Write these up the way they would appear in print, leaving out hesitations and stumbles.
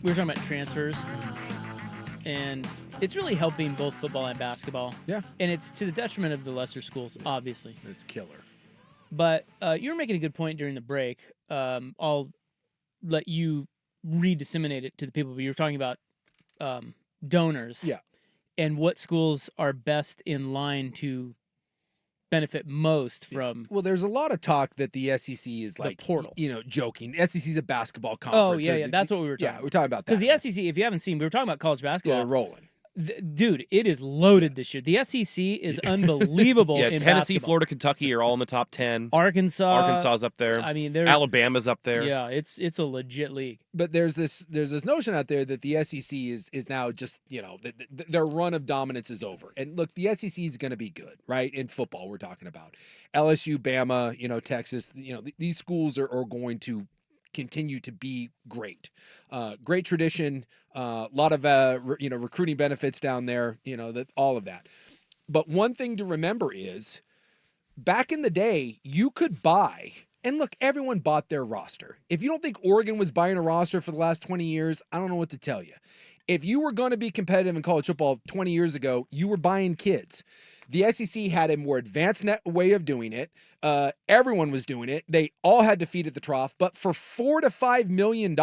we were talking about transfers, and it's really helping both football and basketball. Yeah. And it's to the detriment of the lesser schools, obviously. It's killer. But you were making a good point during the break. I'll let you re-disseminate it to the people. But you were talking about donors. Yeah. And what schools are best in line to benefit most from. Well, there's a lot of talk that the SEC is like, portal. Joking. SEC is a basketball conference. Oh, yeah. That's what we were talking about. Yeah, we're talking about that. Because the SEC, if you haven't seen, we were talking about college basketball. They're rolling. Dude, it is loaded this year. The SEC is unbelievable. Yeah, in Tennessee, basketball. Florida, Kentucky are all in the top 10. Arkansas's up there. I mean, Alabama's up there. Yeah, it's a legit league. But there's this notion out there that the SEC is now just, their run of dominance is over. And look, the SEC is going to be good, right? In football, we're talking about LSU, Bama, Texas. These schools are going to continue to be great. Great tradition. A lot of recruiting benefits down there. All of that. But one thing to remember is, back in the day, you could buy. And look, everyone bought their roster. If you don't think Oregon was buying a roster for the last 20 years, I don't know what to tell you. If you were going to be competitive in college football 20 years ago, you were buying kids. The SEC had a more advanced way of doing it. Everyone was doing it. They all had to feed at the trough. But for $4 to $5 million,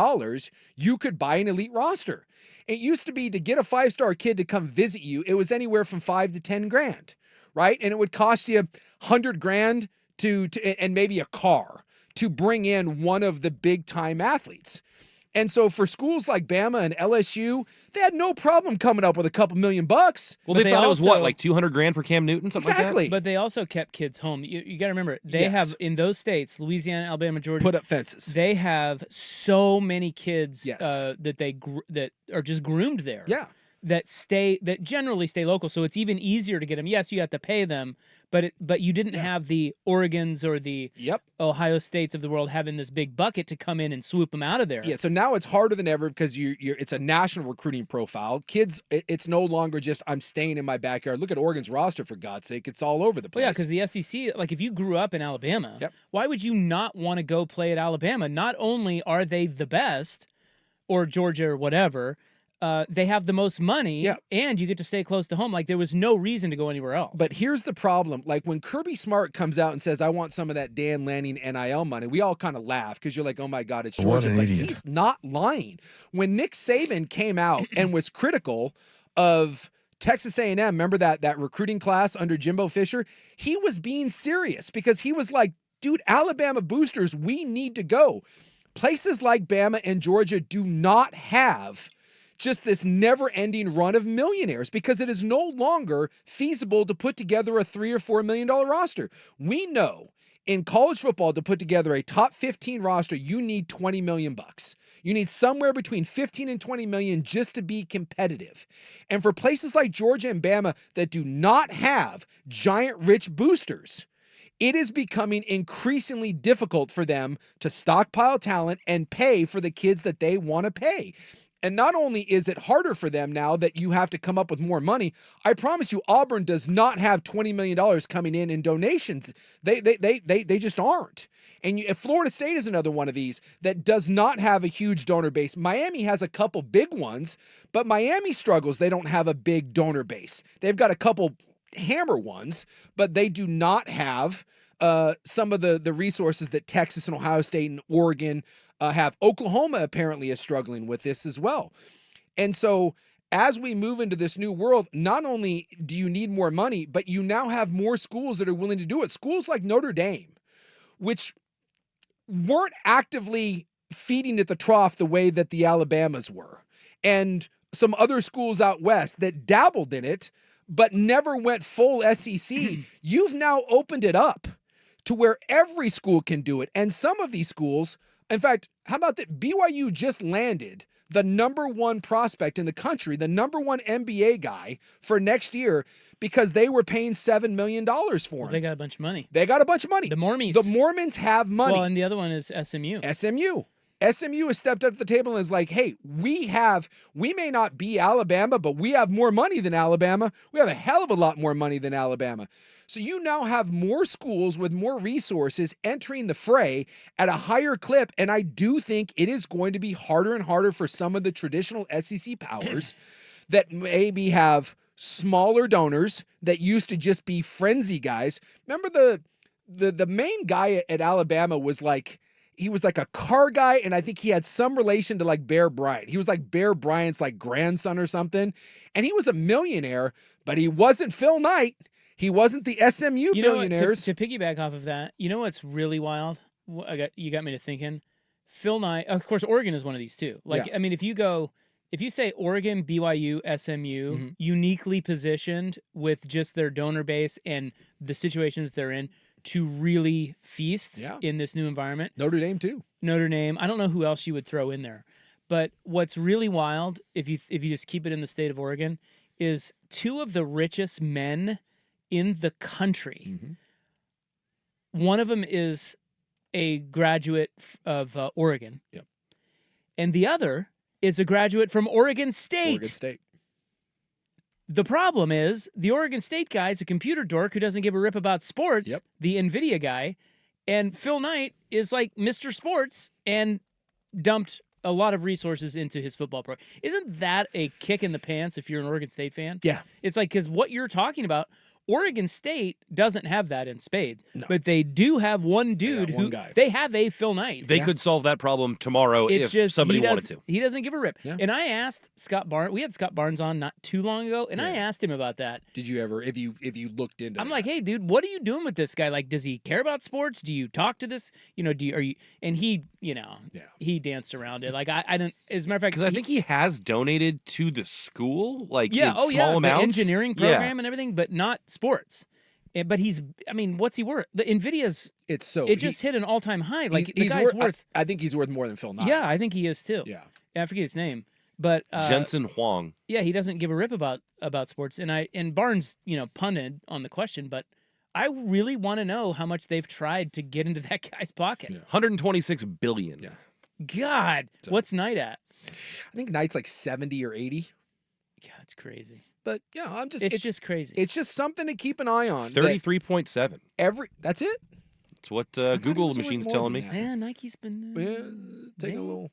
you could buy an elite roster. It used to be, to get a 5-star kid to come visit you, it was anywhere from $5 to $10 grand, right? And it would cost you $100 grand and maybe a car to bring in one of the big time athletes. And so for schools like Bama and LSU, they had no problem coming up with a couple $1 million. Well, But they thought it was what, like $200 grand for Cam Newton, something Exactly. like that? But they also kept kids home. You got to remember, they have, in those states, Louisiana, Alabama, Georgia, put up fences. They have so many kids Yes. that are just groomed there. Yeah. That generally stay local, so it's even easier to get them. Yes, you have to pay them, but you didn't have the Oregons or the Ohio States of the world having this big bucket to come in and swoop them out of there. Yeah, so now it's harder than ever because it's a national recruiting profile. Kids, it's no longer just, I'm staying in my backyard. Look at Oregon's roster, for God's sake. It's all over the place. Well, yeah, because the SEC, like if you grew up in Alabama, why would you not want to go play at Alabama? Not only are they the best, or Georgia or whatever, they have the most money, and you get to stay close to home. Like, there was no reason to go anywhere else. But here's the problem. Like, when Kirby Smart comes out and says, I want some of that Dan Lanning NIL money, we all kind of laugh because you're like, oh, my God, it's Georgia. What an but idiot. He's not lying. When Nick Saban came out and was critical of Texas A&M, remember that recruiting class under Jimbo Fisher? He was being serious because he was like, dude, Alabama boosters, we need to go. Places like Bama and Georgia do not have just this never-ending run of millionaires because it is no longer feasible to put together a $3 or $4 million roster. We know in college football, to put together a top 15 roster, you need $20 million. You need somewhere between 15 and 20 million just to be competitive. And for places like Georgia and Bama that do not have giant rich boosters, it is becoming increasingly difficult for them to stockpile talent and pay for the kids that they want to pay. And not only is it harder for them now that you have to come up with more money, I promise you, Auburn does not have $20 million coming in donations. They just aren't. And Florida State is another one of these that does not have a huge donor base. Miami has a couple big ones, but Miami struggles. They don't have a big donor base. They've got a couple hammer ones, but they do not have some of the resources that Texas and Ohio State and Oregon have. Oklahoma apparently is struggling with this as well. And so as we move into this new world, not only do you need more money, but you now have more schools that are willing to do it. Schools like Notre Dame, which weren't actively feeding at the trough the way that the Alabamas were, and some other schools out west that dabbled in it, but never went full SEC. You've now opened it up to where every school can do it. And some of these schools, in fact, how about that? BYU just landed the #1 prospect in the country, the #1 NBA guy for next year, because they were paying $7 million for him. They got a bunch of money. They got a bunch of money. The Mormons. The Mormons have money. Well, and the other one is SMU. SMU. SMU has stepped up to the table and is like, hey, we may not be Alabama, but we have more money than Alabama. We have a hell of a lot more money than Alabama. So you now have more schools with more resources entering the fray at a higher clip. And I do think it is going to be harder and harder for some of the traditional SEC powers that maybe have smaller donors that used to just be frenzy guys. Remember the main guy at Alabama was like, he was like a car guy, and I think he had some relation to like Bear Bryant. He was like Bear Bryant's like grandson or something. And he was a millionaire, but he wasn't Phil Knight. He wasn't the SMU billionaires. To piggyback off of that, you know what's really wild? You got me to thinking. Phil Knight, of course, Oregon is one of these too. Like, I mean, if you say Oregon, BYU, SMU, uniquely positioned with just their donor base and the situation that they're in to really feast in this new environment. Notre Dame too. Notre Dame. I don't know who else you would throw in there. But what's really wild, if you just keep it in the state of Oregon, is two of the richest men in the country. One of them is a graduate of Oregon. Yep. And the other is a graduate from Oregon State. Oregon State. The problem is the Oregon State guy is a computer dork who doesn't give a rip about sports, the NVIDIA guy, and Phil Knight is like Mr. Sports and dumped a lot of resources into his football program. Isn't that a kick in the pants if you're an Oregon State fan? Yeah. It's like, because what you're talking about, Oregon State doesn't have that in spades, but they do have one dude they have a Phil Knight. They could solve that problem tomorrow if somebody wanted to. He doesn't give a rip. Yeah. And I asked Scott Barnes, we had Scott Barnes on not too long ago, and I asked him about that. Did you ever, if you looked into I'm like, hey, dude, what are you doing with this guy? Like, does he care about sports? Do you talk to this? And he, he danced around it. Like, I don't, as a matter of fact, because I think he has donated to the school, like, in small amounts. The engineering program and everything, but not sports. But what's he worth? The NVIDIA's, it just hit an all-time high. Like, the guy's worth. I think he's worth more than Phil Knight. Yeah, I think he is too. Yeah. I forget his name. But Jensen Huang. Yeah, he doesn't give a rip about sports. And Barnes, punted on the question, but I really want to know how much they've tried to get into that guy's pocket. Yeah. $126 billion. Yeah. God, what's Knight at? I think Knight's like 70 or 80. Yeah, it's crazy. But it's just crazy. It's just something to keep an eye on. 33.7. That's it? That's what Google machine's telling me. Yeah, Nike's been taking a little.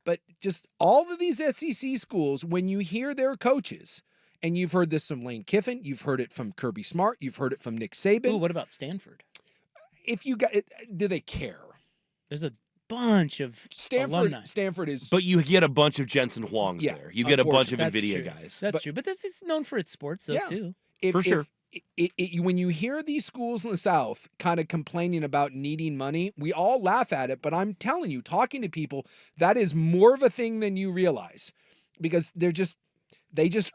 But just all of these SEC schools, when you hear their coaches, and you've heard this from Lane Kiffin, you've heard it from Kirby Smart, you've heard it from Nick Saban. Ooh, what about Stanford? If you got it, do they care? There's a bunch of alumni. Stanford is, but you get a bunch of Jensen Huangs there. You get a bunch of NVIDIA guys. That's true. But this is known for its sports, though, too. For sure. When you hear these schools in the South kind of complaining about needing money, we all laugh at it. But I'm telling you, talking to people, that is more of a thing than you realize, because they just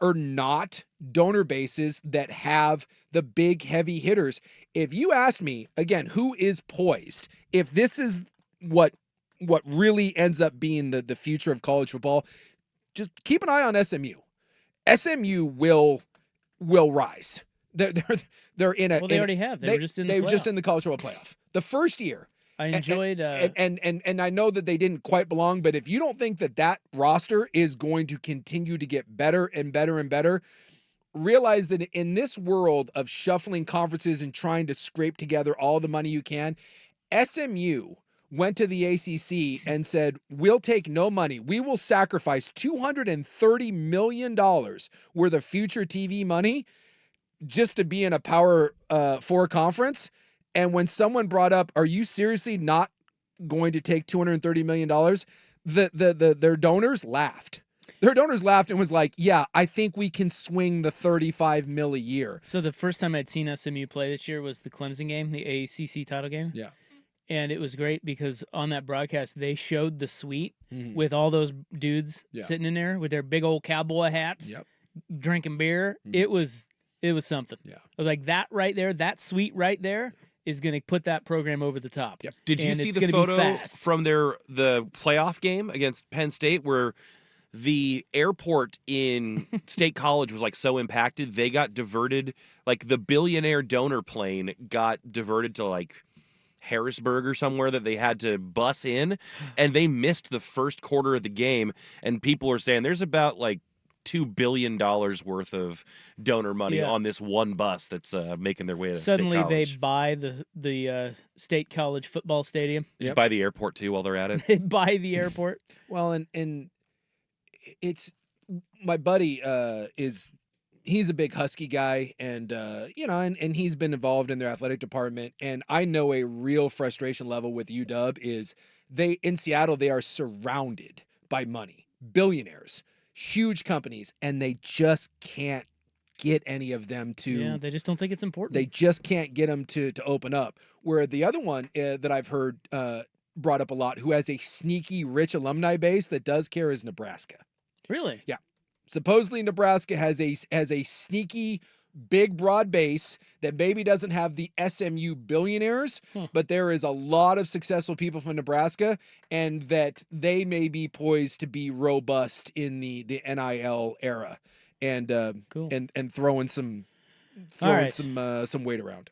are not donor bases that have the big heavy hitters. If you ask me again, who is poised, if this is what really ends up being the future of college football, just keep an eye on SMU. SMU will rise. They're in a. Well, they already have. They were just in the playoff. They were just in the college football playoff. The first year. I enjoyed. And I know that they didn't quite belong, but if you don't think that roster is going to continue to get better and better and better, realize that in this world of shuffling conferences and trying to scrape together all the money you can, SMU went to the ACC and said, we'll take no money. We will sacrifice $230 million worth of future TV money just to be in a Power 4 conference. And when someone brought up, are you seriously not going to take $230 million? Their donors laughed. Their donors laughed and was like, yeah, I think we can swing the $35 million a year. So the first time I'd seen SMU play this year was the Clemson game, the ACC title game. Yeah. And it was great because on that broadcast, they showed the suite with all those dudes sitting in there with their big old cowboy hats, drinking beer. It was something. Yeah. I was like, that right there, that suite right there is going to put that program over the top. Yep. Did you see the photo from the playoff game against Penn State where the airport in State College was like so impacted, they got diverted, like the billionaire donor plane got diverted to like Harrisburg or somewhere that they had to bus in, and they missed the first quarter of the game. And people are saying there's about like $2 billion worth of donor money on this one bus that's making their way to Suddenly State they College. buy the State College football stadium. Just buy the airport too while they're at it. They buy the airport. Well, and it's my buddy he's a big Husky guy, and and he's been involved in their athletic department, and I know a real frustration level with UW is in Seattle they are surrounded by money, billionaires, huge companies, and they just can't get any of them to. Yeah, they just don't think it's important. They just can't get them to open up. Where the other one that I've heard brought up a lot, who has a sneaky rich alumni base that does care, is Nebraska. Really? Yeah. Supposedly Nebraska has a sneaky big broad base that maybe doesn't have the SMU billionaires, but there is a lot of successful people from Nebraska, and that they may be poised to be robust in the NIL era, and cool. and throwing some weight around.